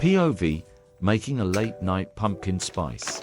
POV, making a late-night pumpkin spice.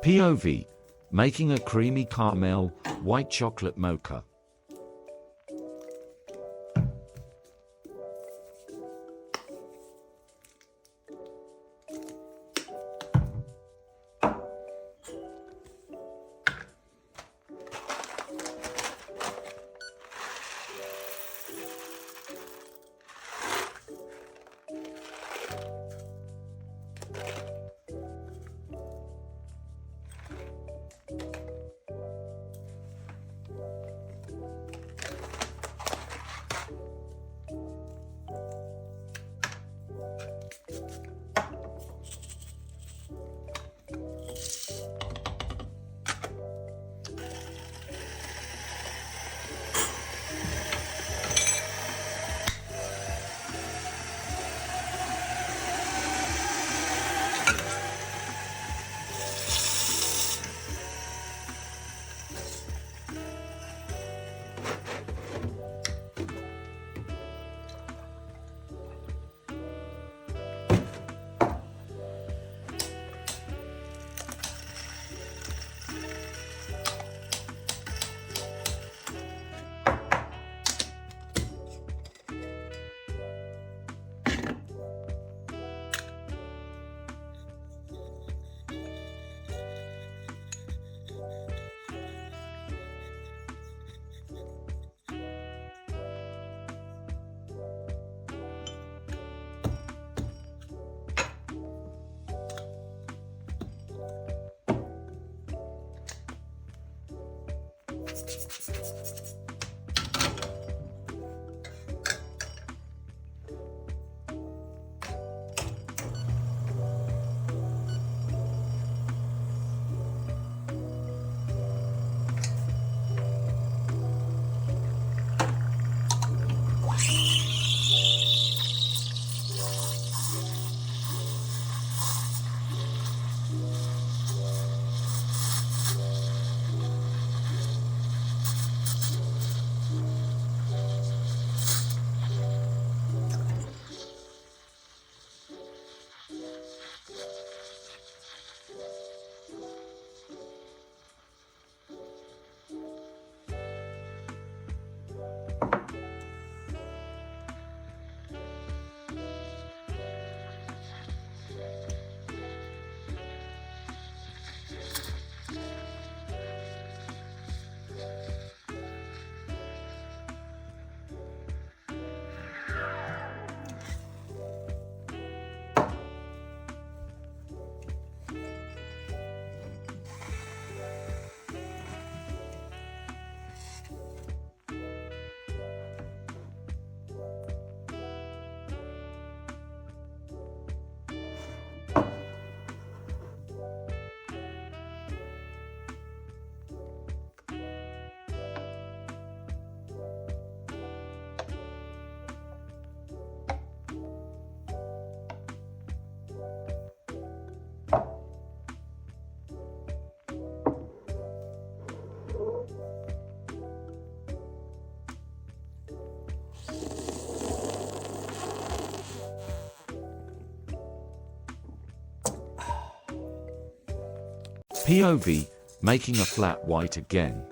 POV, making a creamy caramel white chocolate mocha. POV, making a flat white again.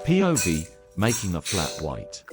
POV, making a flat white.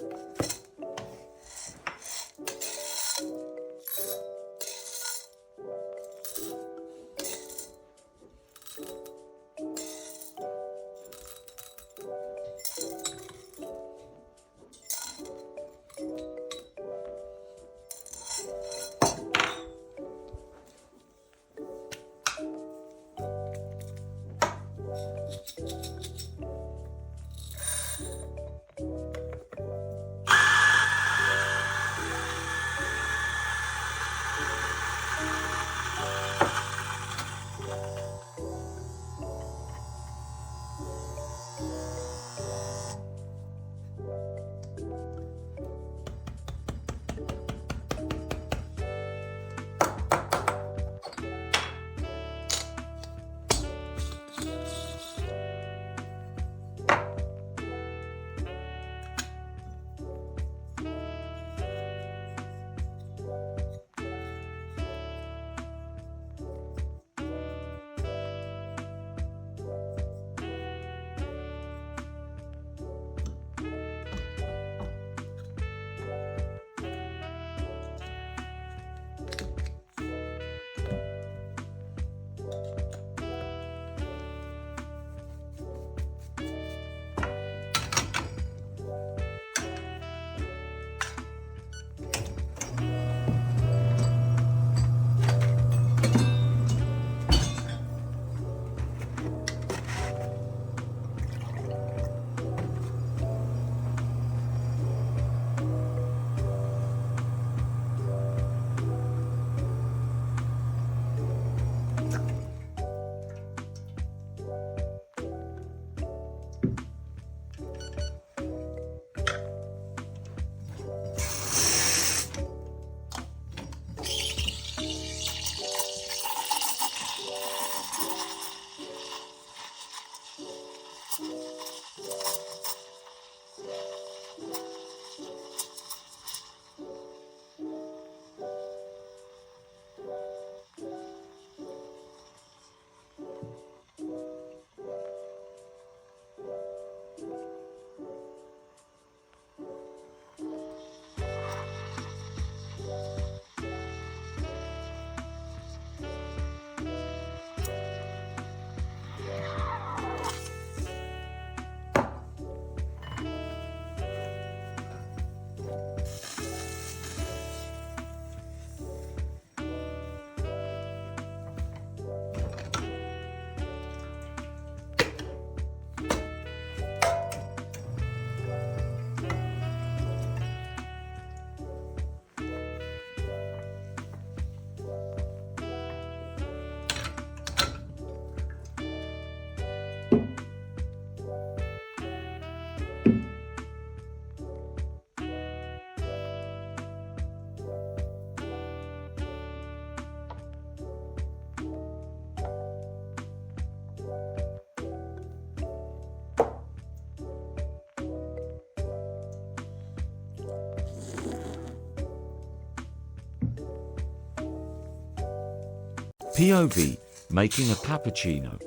POV, making a cappuccino.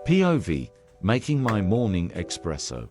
POV, making my morning espresso.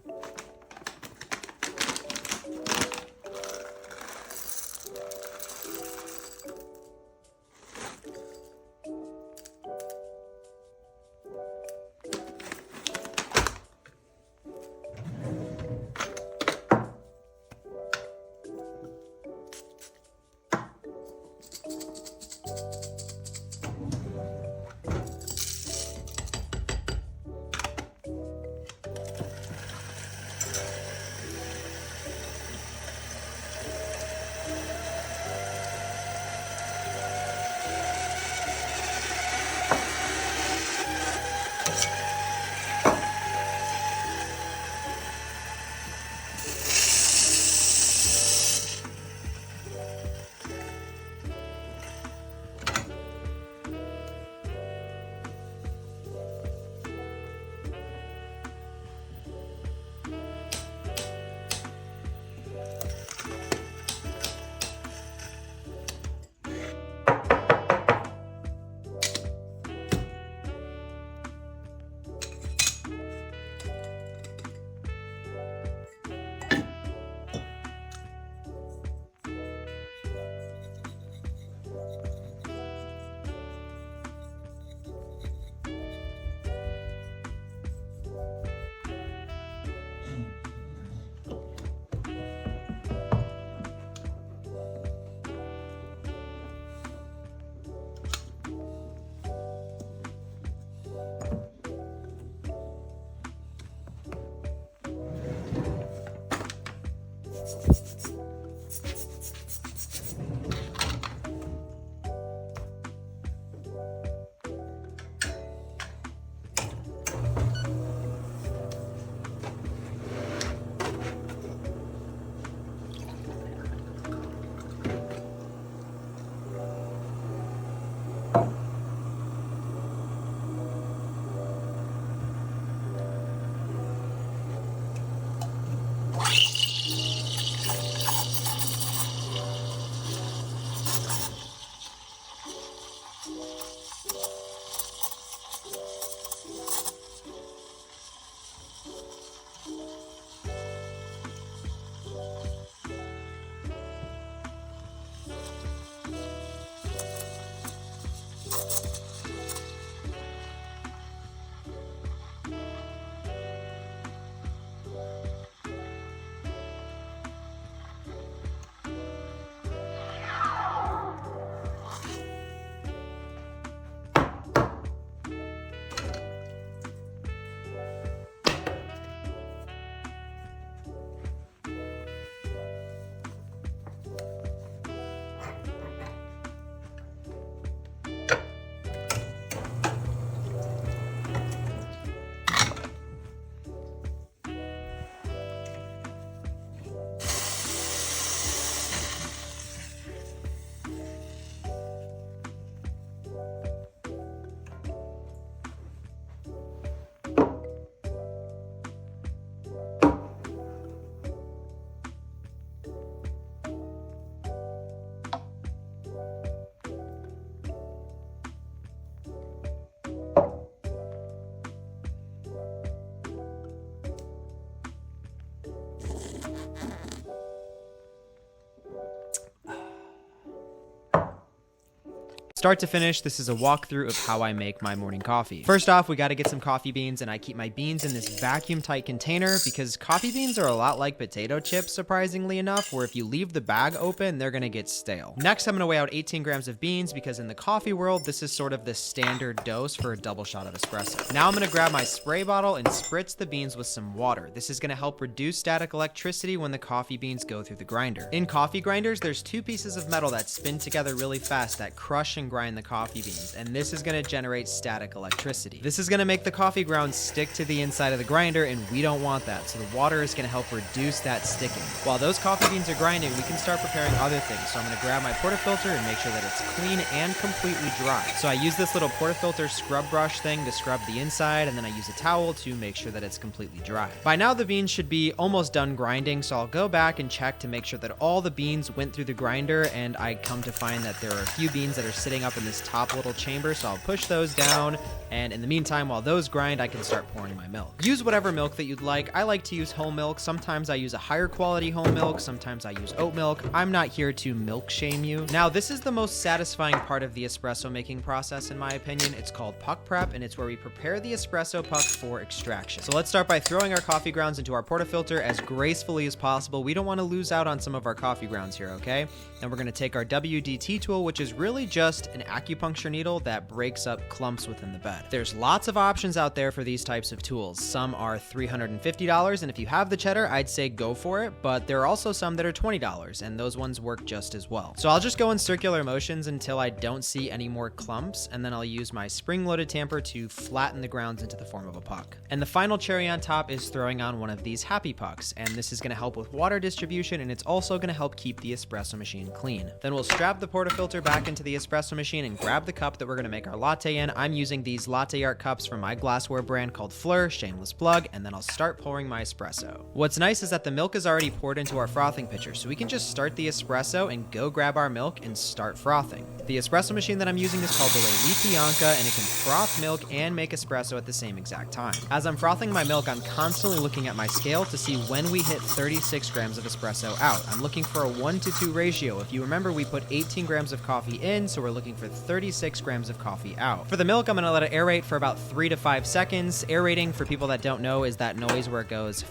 Start to finish, this is a walkthrough of how I make my morning coffee. First off, we gotta get some coffee beans, and I keep my beans in this vacuum-tight container because coffee beans are a lot like potato chips, surprisingly enough, where if you leave the bag open, they're gonna get stale. Next, I'm gonna weigh out 18 grams of beans because in the coffee world, this is sort of the standard dose for a double shot of espresso. Now I'm gonna grab my spray bottle and spritz the beans with some water. This is gonna help reduce static electricity when the coffee beans go through the grinder. In coffee grinders, there's two pieces of metal that spin together really fast that crush and grind the coffee beans, and this is going to generate static electricity. This is going to make the coffee grounds stick to the inside of the grinder, and we don't want that, so the water is going to help reduce that sticking. While those coffee beans are grinding, we can start preparing other things. So I'm going to grab my portafilter and make sure that it's clean and completely dry. So I use this little portafilter scrub brush thing to scrub the inside, and then I use a towel to make sure that it's completely dry. By now the beans should be almost done grinding, so I'll go back and check to make sure that all the beans went through the grinder, and I come to find that there are a few beans that are sitting building up in this top little chamber, so I'll push those down, and in the meantime, while those grind, I can start pouring my milk. Use whatever milk that you'd like. I like to use whole milk. Sometimes I use a higher quality whole milk. Sometimes I use oat milk. I'm not here to milk shame you. Now, this is the most satisfying part of the espresso making process, in my opinion. It's called puck prep, and it's where we prepare the espresso puck for extraction. So let's start by throwing our coffee grounds into our portafilter as gracefully as possible. We don't want to lose out on some of our coffee grounds here, okay? Then we're going to take our WDT tool, which is really just an acupuncture needle that breaks up clumps within the bed. There's lots of options out there for these types of tools. Some are $350, and if you have the cheddar, I'd say go for it, but there are also some that are $20, and those ones work just as well. So I'll just go in circular motions until I don't see any more clumps, and then I'll use my spring-loaded tamper to flatten the grounds into the form of a puck. And the final cherry on top is throwing on one of these happy pucks, and this is going to help with water distribution, and it's also going to help keep the espresso machine clean. Then we'll strap the portafilter back into the espresso machine and grab the cup that we're going to make our latte in. I'm using these latte art cups from my glassware brand called Fleur, shameless plug, and then I'll start pouring my espresso. What's nice is that the milk is already poured into our frothing pitcher, so we can just start the espresso and go grab our milk and start frothing. The espresso machine that I'm using is called the Le Bianca, and it can froth milk and make espresso at the same exact time. As I'm frothing my milk, I'm constantly looking at my scale to see when we hit 36 grams of espresso out. I'm looking for a 1-to-2 ratio. If you remember, we put 18 grams of coffee in, so we're looking for 36 grams of coffee out. For the milk, I'm going to let it aerate for about 3 to 5 seconds. Aerating, for people that don't know, is that noise where it goes.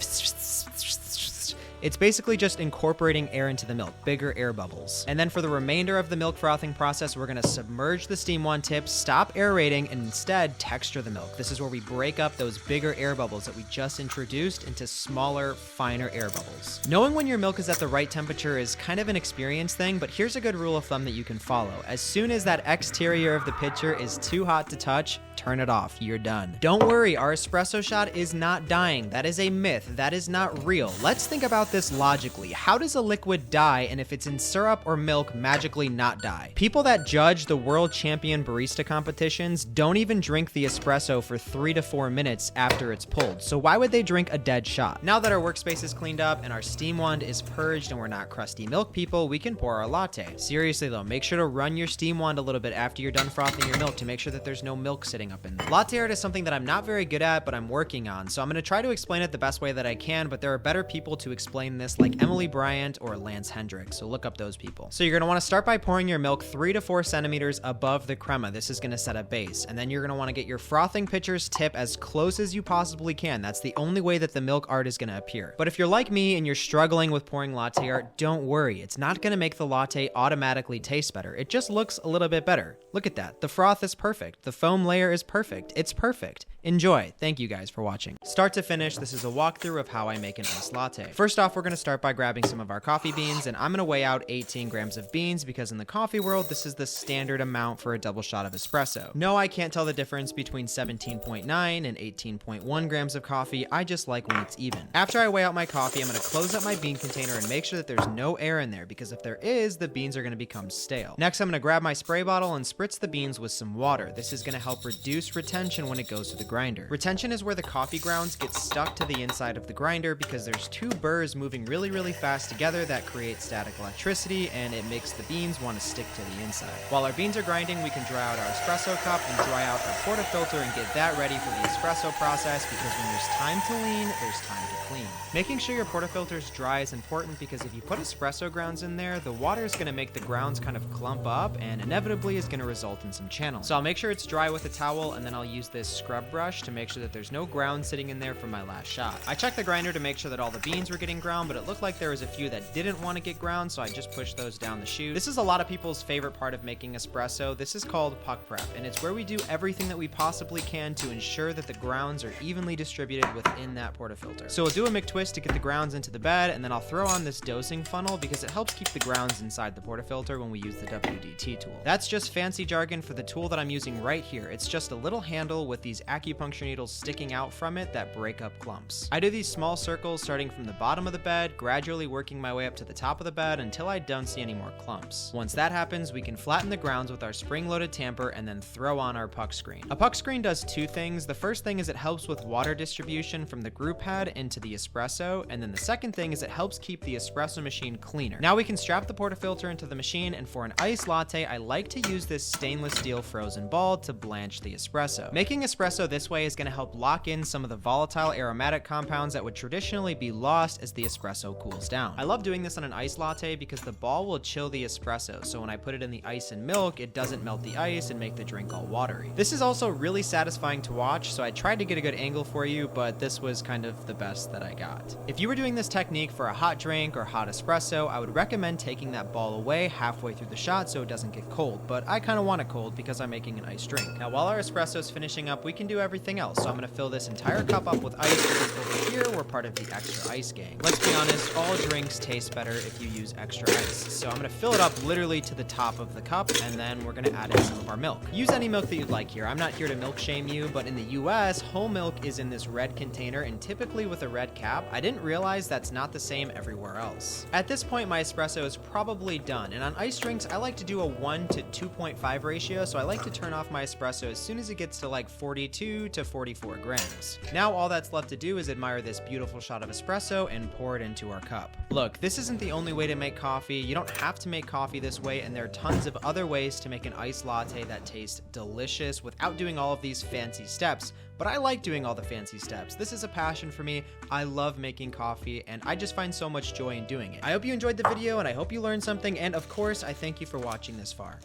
It's basically just incorporating air into the milk, bigger air bubbles. And then for the remainder of the milk frothing process, we're gonna submerge the steam wand tip, stop aerating, and instead texture the milk. This is where we break up those bigger air bubbles that we just introduced into smaller, finer air bubbles. Knowing when your milk is at the right temperature is kind of an experience thing, but here's a good rule of thumb that you can follow. As soon as that exterior of the pitcher is too hot to touch, turn it off. You're done. Don't worry, our espresso shot is not dying. That is a myth. That is not real. Let's think about this logically. How does a liquid die, and if it's in syrup or milk, magically not die? People that judge the world champion barista competitions don't even drink the espresso for 3 to 4 minutes after it's pulled. So why would they drink a dead shot? Now that our workspace is cleaned up and our steam wand is purged and we're not crusty milk people, we can pour our latte. Seriously though, make sure to run your steam wand a little bit after you're done frothing your milk to make sure that there's no milk sitting up in there. Latte art is something that I'm not very good at, but I'm working on, so I'm going to try to explain it the best way that I can, but there are better people to explain this, like Emily Bryant or Lance Hendricks, so look up those people. So you're going to want to start by pouring your milk 3 to 4 centimeters above the crema. This is going to set a base, and then you're going to want to get your frothing pitcher's tip as close as you possibly can. That's the only way that the milk art is going to appear. But if you're like me and you're struggling with pouring latte art, don't worry. It's not going to make the latte automatically taste better. It just looks a little bit better. Look at that. The froth is perfect. The foam layer is perfect. It's perfect. Enjoy. Thank you guys for watching. Start to finish, this is a walkthrough of how I make an iced latte. First off, we're going to start by grabbing some of our coffee beans, and I'm going to weigh out 18 grams of beans because in the coffee world, this is the standard amount for a double shot of espresso. No, I can't tell the difference between 17.9 and 18.1 grams of coffee. I just like when it's even. After I weigh out my coffee, I'm going to close up my bean container and make sure that there's no air in there, because if there is, the beans are going to become stale. Next, I'm going to grab my spray bottle and spritz the beans with some water. This is going to help reduce retention when it goes to the grinder. Retention is where the coffee grounds get stuck to the inside of the grinder because there's two burrs moving really fast together that create static electricity, and it makes the beans want to stick to the inside. While our beans are grinding, we can dry out our espresso cup and dry out our portafilter and get that ready for the espresso process, because when there's time to lean, there's time to clean. Making sure your portafilter is dry is important because if you put espresso grounds in there, the water is going to make the grounds kind of clump up and inevitably is going to result in some channels. So I'll make sure it's dry with a towel, and then I'll use this scrub brush to make sure that there's no ground sitting in there from my last shot. I checked the grinder to make sure that all the beans were getting ground, but it looked like there was a few that didn't want to get ground, so I just pushed those down the chute. This is a lot of people's favorite part of making espresso. This is called puck prep, and it's where we do everything that we possibly can to ensure that the grounds are evenly distributed within that portafilter. So we'll do a McTwist to get the grounds into the bed, and then I'll throw on this dosing funnel because it helps keep the grounds inside the portafilter when we use the WDT tool. That's just fancy jargon for the tool that I'm using right here. It's just just a little handle with these acupuncture needles sticking out from it that break up clumps. I do these small circles starting from the bottom of the bed, gradually working my way up to the top of the bed until I don't see any more clumps. Once that happens, we can flatten the grounds with our spring-loaded tamper and then throw on our puck screen. A puck screen does two things. The first thing is it helps with water distribution from the group pad into the espresso, and then the second thing is it helps keep the espresso machine cleaner. Now we can strap the portafilter into the machine, and for an iced latte, I like to use this stainless steel frozen ball to blanch the espresso. Making espresso this way is going to help lock in some of the volatile aromatic compounds that would traditionally be lost as the espresso cools down. I love doing this on an iced latte because the ball will chill the espresso, so when I put it in the ice and milk, it doesn't melt the ice and make the drink all watery. This is also really satisfying to watch, so I tried to get a good angle for you, but this was kind of the best that I got. If you were doing this technique for a hot drink or hot espresso, I would recommend taking that ball away halfway through the shot so it doesn't get cold, but I kind of want it cold because I'm making an iced drink. Now while our espresso is finishing up, we can do everything else, so I'm going to fill this entire cup up with ice because over here we're part of the extra ice gang. Let's be honest, all drinks taste better if you use extra ice, so I'm going to fill it up literally to the top of the cup, and then we're going to add in some of our milk. Use any milk that you'd like here. I'm not here to milk shame you, but in the US, whole milk is in this red container and typically with a red cap. I didn't realize that's not the same everywhere else. At this point, my espresso is probably done, and on iced drinks, I like to do a 1 to 2.5 ratio, so I like to turn off my espresso as soon as it gets to like 42 to 44 grams. Now all that's left to do is admire this beautiful shot of espresso and pour it into our cup. Look, this isn't the only way to make coffee. You don't have to make coffee this way, and there are tons of other ways to make an iced latte that tastes delicious without doing all of these fancy steps, but I like doing all the fancy steps. This is a passion for me. I love making coffee, and I just find so much joy in doing it. I hope you enjoyed the video, and I hope you learned something, and of course, I thank you for watching this far.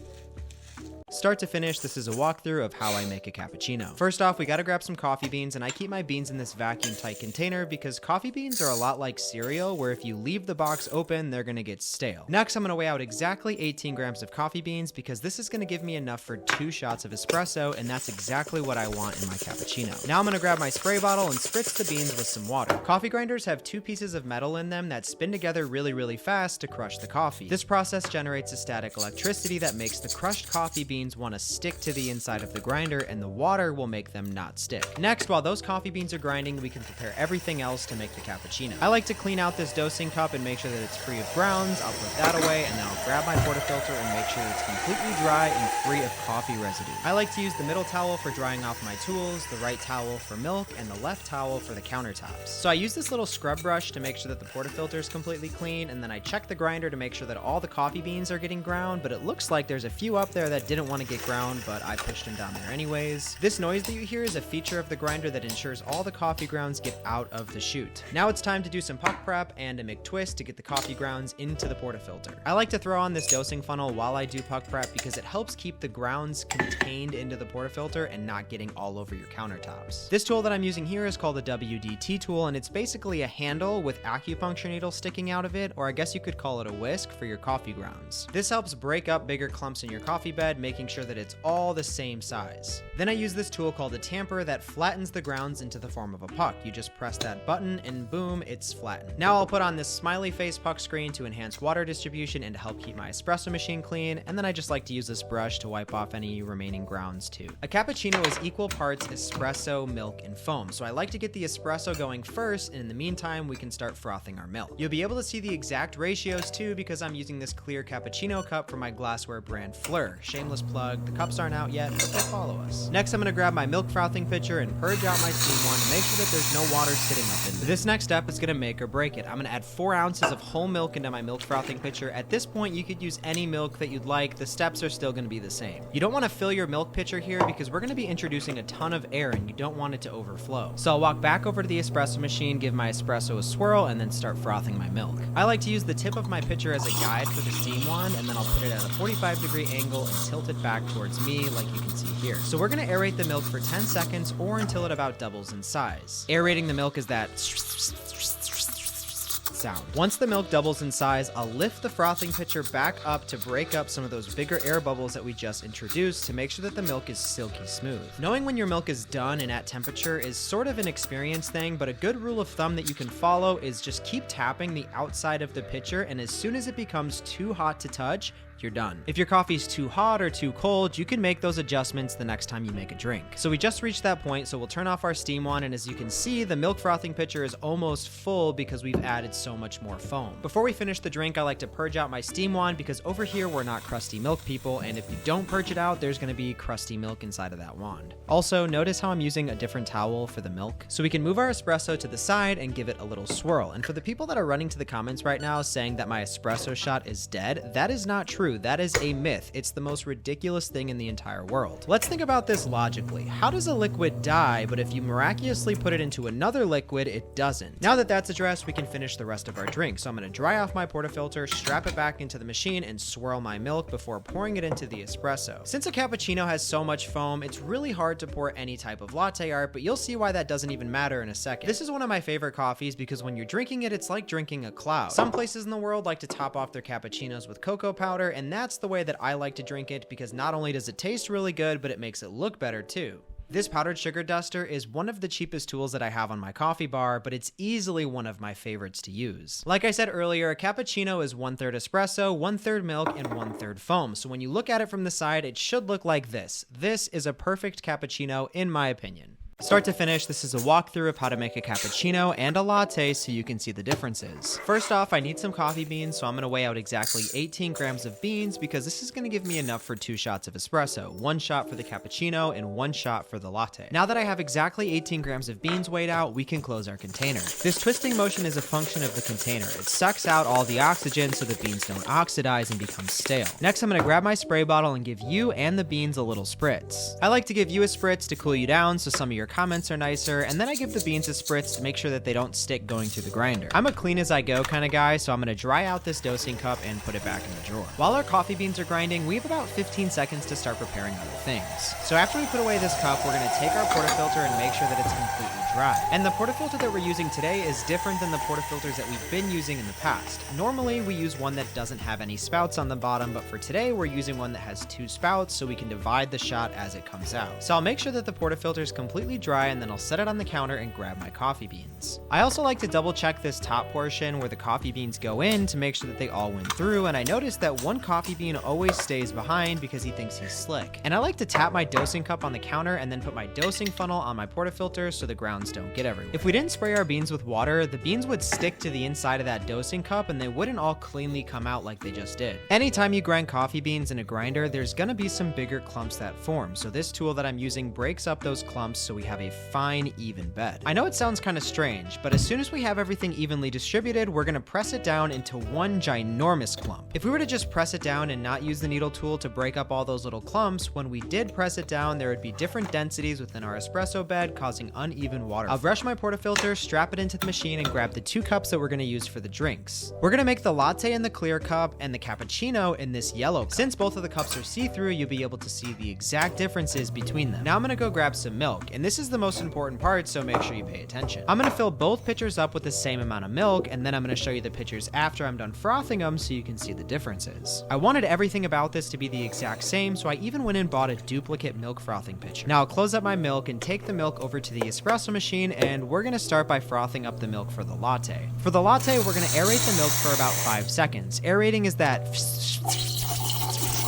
Start to finish, this is a walkthrough of how I make a cappuccino. First off, we gotta grab some coffee beans, and I keep my beans in this vacuum-tight container because coffee beans are a lot like cereal, where if you leave the box open, they're gonna get stale. Next, I'm gonna weigh out exactly 18 grams of coffee beans because this is gonna give me enough for 2 shots of espresso, and that's exactly what I want in my cappuccino. Now I'm gonna grab my spray bottle and spritz the beans with some water. Coffee grinders have 2 pieces of metal in them that spin together really fast to crush the coffee. This process generates a static electricity that makes the crushed coffee beans want to stick to the inside of the grinder, and the water will make them not stick. Next, while those coffee beans are grinding, we can prepare everything else to make the cappuccino. I like to clean out this dosing cup and make sure that it's free of grounds. I'll put that away, and then I'll grab my portafilter and make sure that it's completely dry and free of coffee residue. I like to use the middle towel for drying off my tools, the right towel for milk, and the left towel for the countertops. So I use this little scrub brush to make sure that the portafilter is completely clean, and then I check the grinder to make sure that all the coffee beans are getting ground, but it looks like there's a few up there that didn't want to get ground, but I pushed them down there anyways. This noise that you hear is a feature of the grinder that ensures all the coffee grounds get out of the chute. Now it's time to do some puck prep and a McTwist to get the coffee grounds into the portafilter. I like to throw on this dosing funnel while I do puck prep because it helps keep the grounds contained into the portafilter and not getting all over your countertops. This tool that I'm using here is called a WDT tool, and it's basically a handle with acupuncture needles sticking out of it, or I guess you could call it a whisk for your coffee grounds. This helps break up bigger clumps in your coffee bed, making sure that it's all the same size. Then I use this tool called a tamper that flattens the grounds into the form of a puck. You just press that button and boom, it's flattened. Now I'll put on this smiley face puck screen to enhance water distribution and to help keep my espresso machine clean, and then I just like to use this brush to wipe off any remaining grounds too. A cappuccino is equal parts espresso, milk, and foam, so I like to get the espresso going first, and in the meantime we can start frothing our milk. You'll be able to see the exact ratios too because I'm using this clear cappuccino cup from my glassware brand Fleur. Shameless plug, the cups aren't out yet, but they'll follow us. Next, I'm gonna grab my milk frothing pitcher and purge out my steam one to make sure that there's no water sitting up in there. This next step is gonna make or break it. I'm gonna add 4 ounces of whole milk into my milk frothing pitcher. At this point, you could use any milk that you'd like. The steps are still gonna be the same. You don't wanna fill your milk pitcher here because we're gonna be introducing a ton of air and you don't want it to overflow. So I'll walk back over to the espresso machine, give my espresso a swirl, and then start frothing my milk. I like to use the tip of my pitcher as a guide for the steam wand, and then I'll put it at a 45-degree angle and tilt it back towards me like you can see here. So we're gonna aerate the milk for 10 seconds or until it about doubles in size. Aerating the milk is that sound. Once the milk doubles in size, I'll lift the frothing pitcher back up to break up some of those bigger air bubbles that we just introduced to make sure that the milk is silky smooth. Knowing when your milk is done and at temperature is sort of an experience thing, but a good rule of thumb that you can follow is just keep tapping the outside of the pitcher, and as soon as it becomes too hot to touch, you're done. If your coffee's too hot or too cold, you can make those adjustments the next time you make a drink. So we just reached that point, so we'll turn off our steam wand, and as you can see, the milk frothing pitcher is almost full because we've added so much more foam. Before we finish the drink, I like to purge out my steam wand because over here we're not crusty milk people, and if you don't purge it out, there's going to be crusty milk inside of that wand. Also, notice how I'm using a different towel for the milk, so we can move our espresso to the side and give it a little swirl. And for the people that are running to the comments right now saying that my espresso shot is dead, that is not true. That is a myth. It's the most ridiculous thing in the entire world. Let's think about this logically. How does a liquid die, but if you miraculously put it into another liquid, it doesn't? Now that that's addressed, we can finish the rest of our drink. So I'm going to dry off my portafilter, strap it back into the machine, and swirl my milk before pouring it into the espresso. Since a cappuccino has so much foam, it's really hard to pour any type of latte art, but you'll see why that doesn't even matter in a second. This is one of my favorite coffees because when you're drinking it, it's like drinking a cloud. Some places in the world like to top off their cappuccinos with cocoa powder, and that's the way that I like to drink it because not only does it taste really good, but it makes it look better too. This powdered sugar duster is one of the cheapest tools that I have on my coffee bar, but it's easily one of my favorites to use. Like I said earlier, a cappuccino is 1/3 espresso, 1/3 milk, and 1/3 foam. So when you look at it from the side, it should look like this. This is a perfect cappuccino in my opinion. Start to finish, this is a walkthrough of how to make a cappuccino and a latte so you can see the differences. First off, I need some coffee beans, so I'm going to weigh out exactly 18 grams of beans because this is going to give me enough for 2 shots of espresso, 1 shot for the cappuccino and 1 shot for the latte. Now that I have exactly 18 grams of beans weighed out, we can close our container. This twisting motion is a function of the container. It sucks out all the oxygen so the beans don't oxidize and become stale. Next, I'm going to grab my spray bottle and give you and the beans a little spritz. I like to give you a spritz to cool you down so some of your comments are nicer, and then I give the beans a spritz to make sure that they don't stick going through the grinder. I'm a clean as I go kind of guy, so I'm going to dry out this dosing cup and put it back in the drawer. While our coffee beans are grinding, we have about 15 seconds to start preparing other things. So after we put away this cup, we're going to take our portafilter and make sure that it's completely dry. And the portafilter that we're using today is different than the portafilters that we've been using in the past. Normally we use one that doesn't have any spouts on the bottom, but for today we're using one that has 2 spouts so we can divide the shot as it comes out. So I'll make sure that the portafilter is completely dry, and then I'll set it on the counter and grab my coffee beans. I also like to double check this top portion where the coffee beans go in to make sure that they all went through, and I noticed that one coffee bean always stays behind because he thinks he's slick. And I like to tap my dosing cup on the counter and then put my dosing funnel on my portafilter so the grounds don't get everywhere. If we didn't spray our beans with water, the beans would stick to the inside of that dosing cup and they wouldn't all cleanly come out like they just did. Anytime you grind coffee beans in a grinder, there's gonna be some bigger clumps that form, so this tool that I'm using breaks up those clumps so we have a fine, even bed. I know it sounds kind of strange, but as soon as we have everything evenly distributed, we're gonna press it down into one ginormous clump. If we were to just press it down and not use the needle tool to break up all those little clumps, when we did press it down, there would be different densities within our espresso bed, causing uneven water. I'll brush my portafilter, strap it into the machine, and grab the 2 cups that we're gonna use for the drinks. We're gonna make the latte in the clear cup and the cappuccino in this yellow cup. Since both of the cups are see-through, you'll be able to see the exact differences between them. Now I'm gonna go grab some milk, and this is the most important part, so make sure you pay attention. I'm gonna fill both pitchers up with the same amount of milk, and then I'm gonna show you the pitchers after I'm done frothing them so you can see the differences. I wanted everything about this to be the exact same, so I even went and bought a duplicate milk frothing pitcher. Now I'll close up my milk and take the milk over to the espresso machine, and we're gonna start by frothing up the milk for the latte. For the latte, we're gonna aerate the milk for about 5 seconds. Aerating is that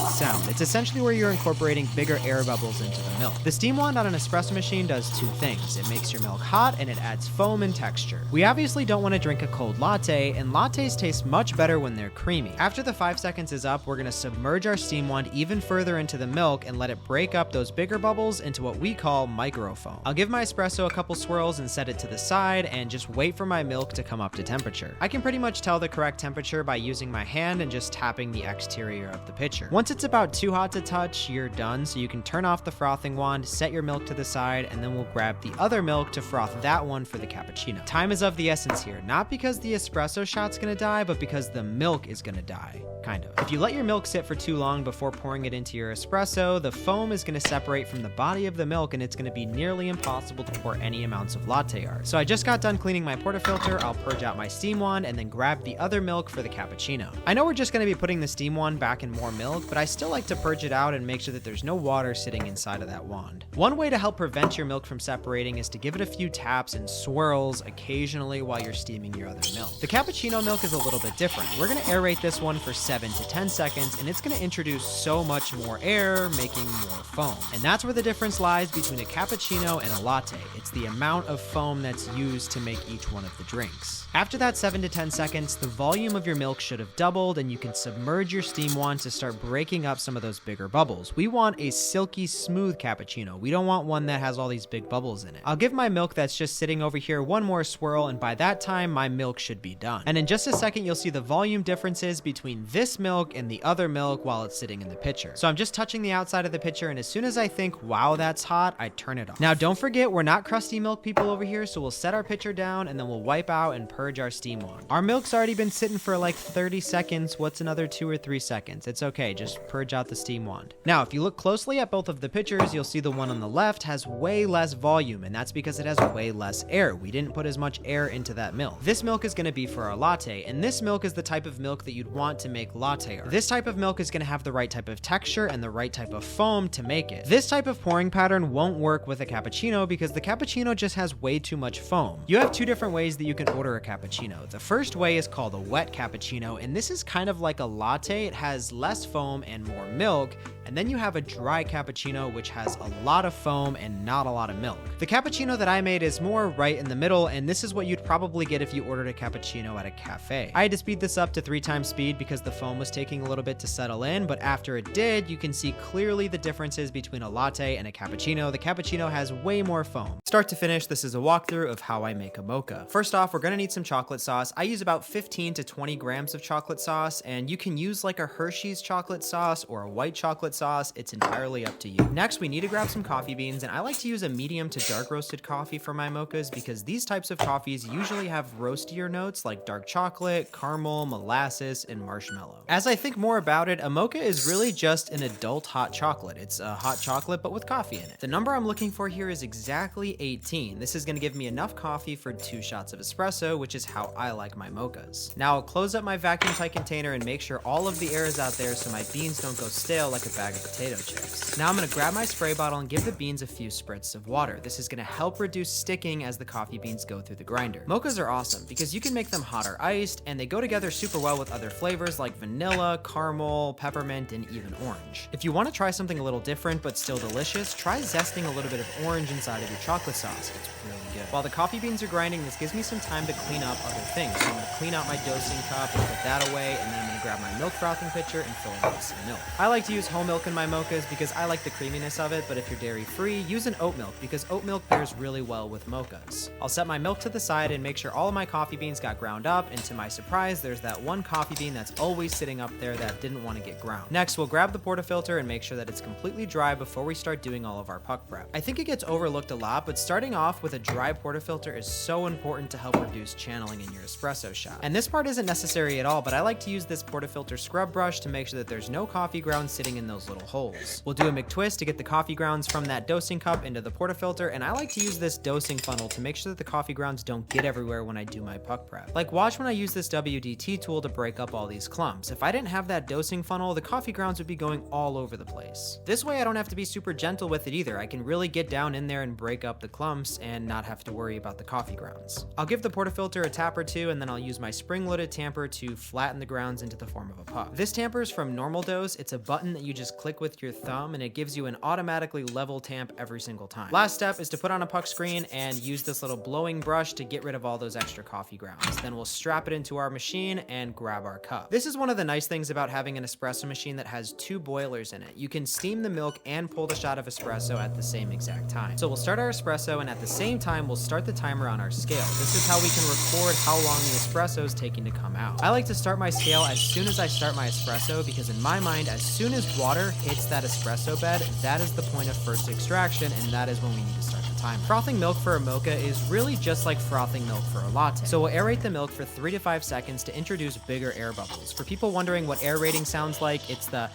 sound. It's essentially where you're incorporating bigger air bubbles into the milk. The steam wand on an espresso machine does 2 things. It makes your milk hot and it adds foam and texture. We obviously don't want to drink a cold latte, and lattes taste much better when they're creamy. After the 5 seconds is up, we're going to submerge our steam wand even further into the milk and let it break up those bigger bubbles into what we call microfoam. I'll give my espresso a couple swirls and set it to the side and just wait for my milk to come up to temperature. I can pretty much tell the correct temperature by using my hand and just tapping the exterior of the pitcher. Once it's about too hot to touch, you're done, so you can turn off the frothing wand, set your milk to the side, and then we'll grab the other milk to froth that one for the cappuccino. Time is of the essence here, not because the espresso shot's gonna die, but because the milk is gonna die. Kind of. If you let your milk sit for too long before pouring it into your espresso, the foam is gonna separate from the body of the milk and it's gonna be nearly impossible to pour any amounts of latte art. So I just got done cleaning my portafilter, I'll purge out my steam wand and then grab the other milk for the cappuccino. I know we're just gonna be putting the steam wand back in more milk, but I still like to purge it out and make sure that there's no water sitting inside of that wand. One way to help prevent your milk from separating is to give it a few taps and swirls occasionally while you're steaming your other milk. The cappuccino milk is a little bit different. We're gonna aerate this one for 7 to 10 seconds, and it's gonna introduce so much more air, making more foam. And that's where the difference lies between a cappuccino and a latte. It's the amount of foam that's used to make each one of the drinks. After that 7 to 10 seconds, the volume of your milk should have doubled, and you can submerge your steam wand to start breaking up some of those bigger bubbles. We want a silky smooth cappuccino. We don't want one that has all these big bubbles in it. I'll give my milk that's just sitting over here one more swirl, and by that time my milk should be done. And in just a second you'll see the volume differences between this milk and the other milk while it's sitting in the pitcher. So I'm just touching the outside of the pitcher, and as soon as I think, wow, that's hot, I turn it off. Now don't forget, we're not crusty milk people over here, so we'll set our pitcher down and then we'll wipe out and purge our steam wand. Our milk's already been sitting for like 30 seconds. What's another 2 or 3 seconds? It's okay, just purge out the steam wand. Now if you look closely at both of the pitchers, you'll see the one on the left has way less volume, and that's because it has way less air. We didn't put as much air into that milk. This milk is going to be for our latte, and this milk is the type of milk that you'd want to make latte art. This type of milk is going to have the right type of texture and the right type of foam to make it. This type of pouring pattern won't work with a cappuccino because the cappuccino just has way too much foam. You have 2 different ways that you can order a cappuccino. The first way is called a wet cappuccino, and this is kind of like a latte. It has less foam and more milk. And then you have a dry cappuccino, which has a lot of foam and not a lot of milk. The cappuccino that I made is more right in the middle, and this is what you'd probably get if you ordered a cappuccino at a cafe. I had to speed this up to 3 times speed because the foam was taking a little bit to settle in, but after it did, you can see clearly the differences between a latte and a cappuccino. The cappuccino has way more foam. Start to finish, this is a walkthrough of how I make a mocha. First off, we're gonna need some chocolate sauce. I use about 15 to 20 grams of chocolate sauce, and you can use like a Hershey's chocolate sauce or a white chocolate sauce. It's entirely up to you. Next, we need to grab some coffee beans, and I like to use a medium to dark roasted coffee for my mochas because these types of coffees usually have roastier notes like dark chocolate, caramel, molasses, and marshmallow. As I think more about it, a mocha is really just an adult hot chocolate. It's a hot chocolate but with coffee in it. The number I'm looking for here is exactly 18. This is going to give me enough coffee for 2 shots of espresso, which is how I like my mochas. Now I'll close up my vacuum tight container and make sure all of the air is out there so my beans don't go stale like a bag of potato chips. Now I'm gonna grab my spray bottle and give the beans a few spritz of water. This is gonna help reduce sticking as the coffee beans go through the grinder. Mochas are awesome because you can make them hot or iced, and they go together super well with other flavors like vanilla, caramel, peppermint, and even orange. If you want to try something a little different but still delicious, try zesting a little bit of orange inside of your chocolate sauce. It's really good. While the coffee beans are grinding, this gives me some time to clean up other things. So I'm gonna clean out my dosing cup and put that away, and then I'm gonna grab my milk frothing pitcher and fill it with some milk. I like to use whole milk in my mochas because I like the creaminess of it, but if you're dairy free, use an oat milk because oat milk pairs really well with mochas. I'll set my milk to the side and make sure all of my coffee beans got ground up, and to my surprise, there's that one coffee bean that's always sitting up there that didn't want to get ground. Next, we'll grab the portafilter and make sure that it's completely dry before we start doing all of our puck prep. I think it gets overlooked a lot, but starting off with a dry portafilter is so important to help reduce channeling in your espresso shot. And this part isn't necessary at all, but I like to use this portafilter scrub brush to make sure that there's no coffee grounds sitting in those little holes. We'll do a McTwist to get the coffee grounds from that dosing cup into the portafilter, and I like to use this dosing funnel to make sure that the coffee grounds don't get everywhere when I do my puck prep. Like, watch when I use this WDT tool to break up all these clumps. If I didn't have that dosing funnel, the coffee grounds would be going all over the place. This way I don't have to be super gentle with it either. I can really get down in there and break up the clumps and not have to worry about the coffee grounds. I'll give the portafilter a tap or two, and then I'll use my spring-loaded tamper to flatten the grounds into the form of a puck. This tamper is from Normal Dose. It's a button that you just click with your thumb, and it gives you an automatically level tamp every single time. Last step is to put on a puck screen and use this little blowing brush to get rid of all those extra coffee grounds. Then we'll strap it into our machine and grab our cup. This is one of the nice things about having an espresso machine that has 2 boilers in it. You can steam the milk and pull the shot of espresso at the same exact time. So we'll start our espresso, and at the same time we'll start the timer on our scale. This is how we can record how long the espresso is taking to come out. I like to start my scale as soon as I start my espresso because in my mind, as soon as water hits that espresso bed, that is the point of first extraction, and that is when we need to start the timer. Frothing milk for a mocha is really just like frothing milk for a latte. So we'll aerate the milk for 3 to 5 seconds to introduce bigger air bubbles. For people wondering what aerating sounds like, it's the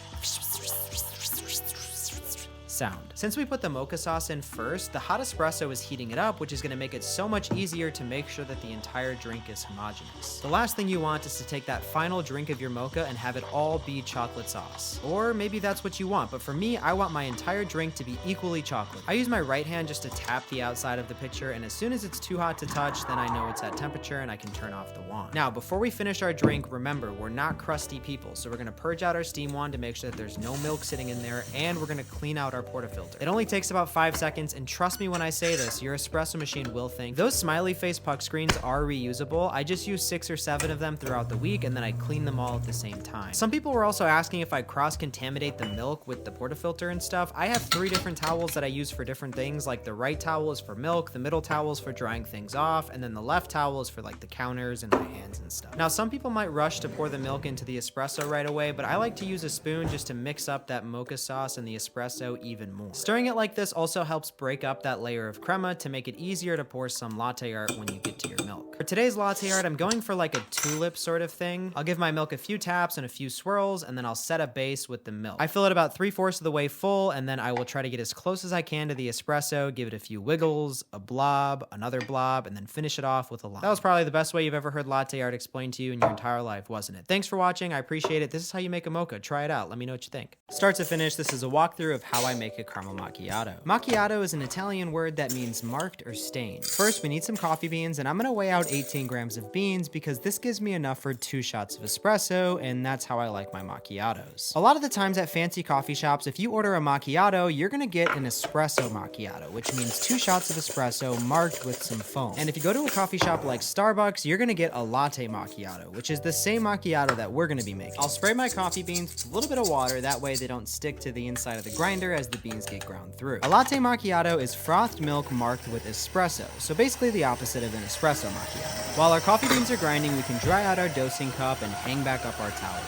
sound. Since we put the mocha sauce in first, the hot espresso is heating it up, which is going to make it so much easier to make sure that the entire drink is homogeneous. The last thing you want is to take that final drink of your mocha and have it all be chocolate sauce. Or maybe that's what you want, but for me, I want my entire drink to be equally chocolate. I use my right hand just to tap the outside of the pitcher, and as soon as it's too hot to touch, then I know it's at temperature and I can turn off the wand. Now, before we finish our drink, remember, we're not crusty people, so we're going to purge out our steam wand to make sure that there's no milk sitting in there, and we're going to clean out our portafilter. It only takes about 5 seconds, and trust me when I say this, your espresso machine will thank you. Those smiley face puck screens are reusable. I just use 6 or 7 of them throughout the week, and then I clean them all at the same time. Some people were also asking if I cross-contaminate the milk with the portafilter and stuff. I have 3 different towels that I use for different things, like the right towel is for milk, the middle towel is for drying things off, and then the left towel is for like the counters and my hands and stuff. Now, some people might rush to pour the milk into the espresso right away, but I like to use a spoon just to mix up that mocha sauce and the espresso even more. Stirring it like this also helps break up that layer of crema to make it easier to pour some latte art when you get to your milk. For today's latte art, I'm going for like a tulip sort of thing. I'll give my milk a few taps and a few swirls, and then I'll set a base with the milk. I fill it about 3/4 of the way full, and then I will try to get as close as I can to the espresso, give it a few wiggles, a blob, another blob, and then finish it off with a line. That was probably the best way you've ever heard latte art explained to you in your entire life, wasn't it? Thanks for watching. I appreciate it. This is how you make a mocha. Try it out. Let me know what you think. Start to finish, this is a walkthrough of how I make a caramel macchiato. Macchiato is an Italian word that means marked or stained. First, we need some coffee beans, and I'm gonna weigh out 18 grams of beans because this gives me enough for 2 shots of espresso, and that's how I like my macchiatos. A lot of the times at fancy coffee shops, if you order a macchiato, you're gonna get an espresso macchiato, which means 2 shots of espresso marked with some foam. And if you go to a coffee shop like Starbucks, you're gonna get a latte macchiato, which is the same macchiato that we're gonna be making. I'll spray my coffee beans with a little bit of water, that way they don't stick to the inside of the grinder as the beans get ground through. A latte macchiato is frothed milk marked with espresso, so basically the opposite of an espresso macchiato. While our coffee beans are grinding, we can dry out our dosing cup and hang back up our towel.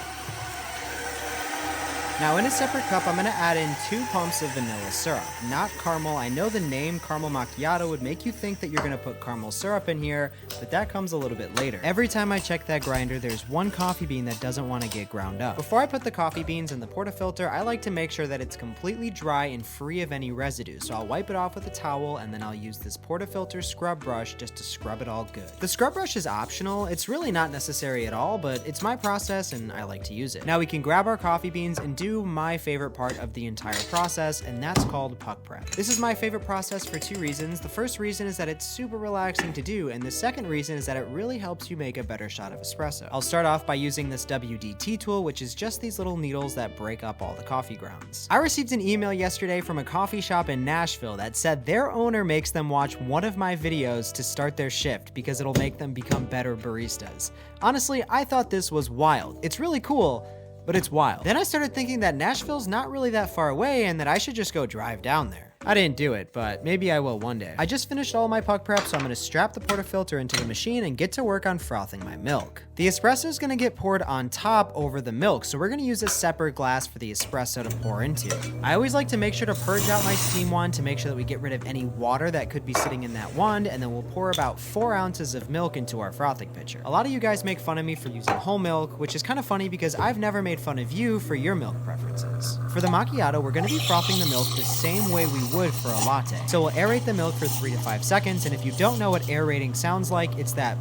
Now in a separate cup, I'm going to add in 2 pumps of vanilla syrup, not caramel. I know the name caramel macchiato would make you think that you're going to put caramel syrup in here, but that comes a little bit later. Every time I check that grinder, there's 1 coffee bean that doesn't want to get ground up. Before I put the coffee beans in the portafilter, I like to make sure that it's completely dry and free of any residue. So I'll wipe it off with a towel, and then I'll use this portafilter scrub brush just to scrub it all good. The scrub brush is optional. It's really not necessary at all, but it's my process and I like to use it. Now we can grab our coffee beans and do my favorite part of the entire process, and that's called puck prep. This is my favorite process for 2 reasons. The first reason is that it's super relaxing to do, and the second reason is that it really helps you make a better shot of espresso. I'll start off by using this WDT tool, which is just these little needles that break up all the coffee grounds. I received an email yesterday from a coffee shop in Nashville that said their owner makes them watch one of my videos to start their shift because it'll make them become better baristas. Honestly, I thought this was wild. It's really cool, but it's wild. Then I started thinking that Nashville's not really that far away and that I should just go drive down there. I didn't do it, but maybe I will one day. I just finished all my puck prep, so I'm gonna strap the portafilter into the machine and get to work on frothing my milk. The espresso is gonna get poured on top over the milk, so we're gonna use a separate glass for the espresso to pour into. I always like to make sure to purge out my steam wand to make sure that we get rid of any water that could be sitting in that wand, and then we'll pour about 4 ounces of milk into our frothing pitcher. A lot of you guys make fun of me for using whole milk, which is kind of funny because I've never made fun of you for your milk preferences. For the macchiato, we're gonna be frothing the milk the same way we would for a latte. So we'll aerate the milk for 3 to 5 seconds, and if you don't know what aerating sounds like, it's that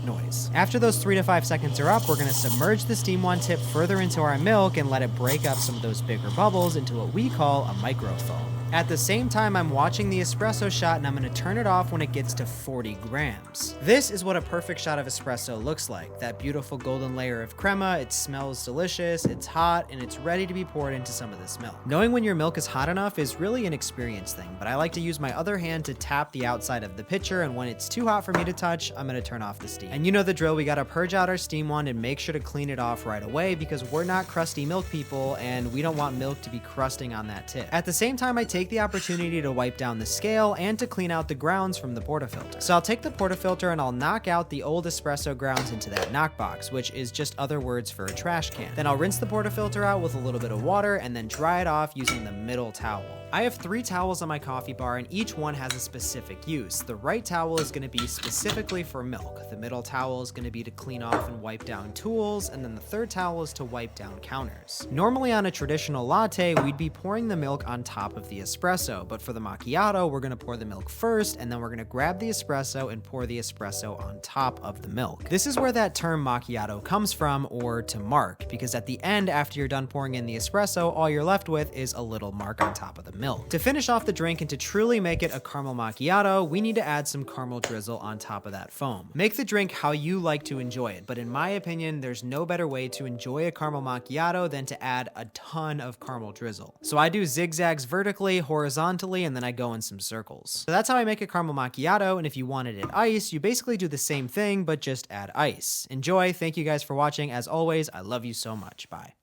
noise. After those 3 to 5 seconds are up, we're going to submerge the steam wand tip further into our milk and let it break up some of those bigger bubbles into what we call a microfoam. At the same time, I'm watching the espresso shot, and I'm going to turn it off when it gets to 40 grams. This is what a perfect shot of espresso looks like. That beautiful golden layer of crema, it smells delicious, it's hot, and it's ready to be poured into some of this milk. Knowing when your milk is hot enough is really an experience thing, but I like to use my other hand to tap the outside of the pitcher, and when it's too hot for me to touch, I'm going to turn off the steam. And you know the drill, we got to purge out our steam wand and make sure to clean it off right away because we're not crusty milk people, and we don't want milk to be crusting on that tip. At the same time, I take the opportunity to wipe down the scale and to clean out the grounds from the portafilter. So I'll take the portafilter and I'll knock out the old espresso grounds into that knock box, which is just other words for a trash can. Then I'll rinse the portafilter out with a little bit of water and then dry it off using the middle towel. I have 3 towels on my coffee bar and each one has a specific use. The right towel is going to be specifically for milk. The middle towel is going to be to clean off and wipe down tools, and then the third towel is to wipe down counters. Normally on a traditional latte, we'd be pouring the milk on top of the espresso, but for the macchiato, we're going to pour the milk first, and then we're going to grab the espresso and pour the espresso on top of the milk. This is where that term macchiato comes from, or to mark, because at the end, after you're done pouring in the espresso, all you're left with is a little mark on top of the milk. To finish off the drink and to truly make it a caramel macchiato, we need to add some caramel drizzle on top of that foam. Make the drink how you like to enjoy it, but in my opinion, there's no better way to enjoy a caramel macchiato than to add a ton of caramel drizzle. So I do zigzags vertically, horizontally, and then I go in some circles. So that's how I make a caramel macchiato, and if you wanted it iced, you basically do the same thing, but just add ice. Enjoy, thank you guys for watching. As always, I love you so much. Bye.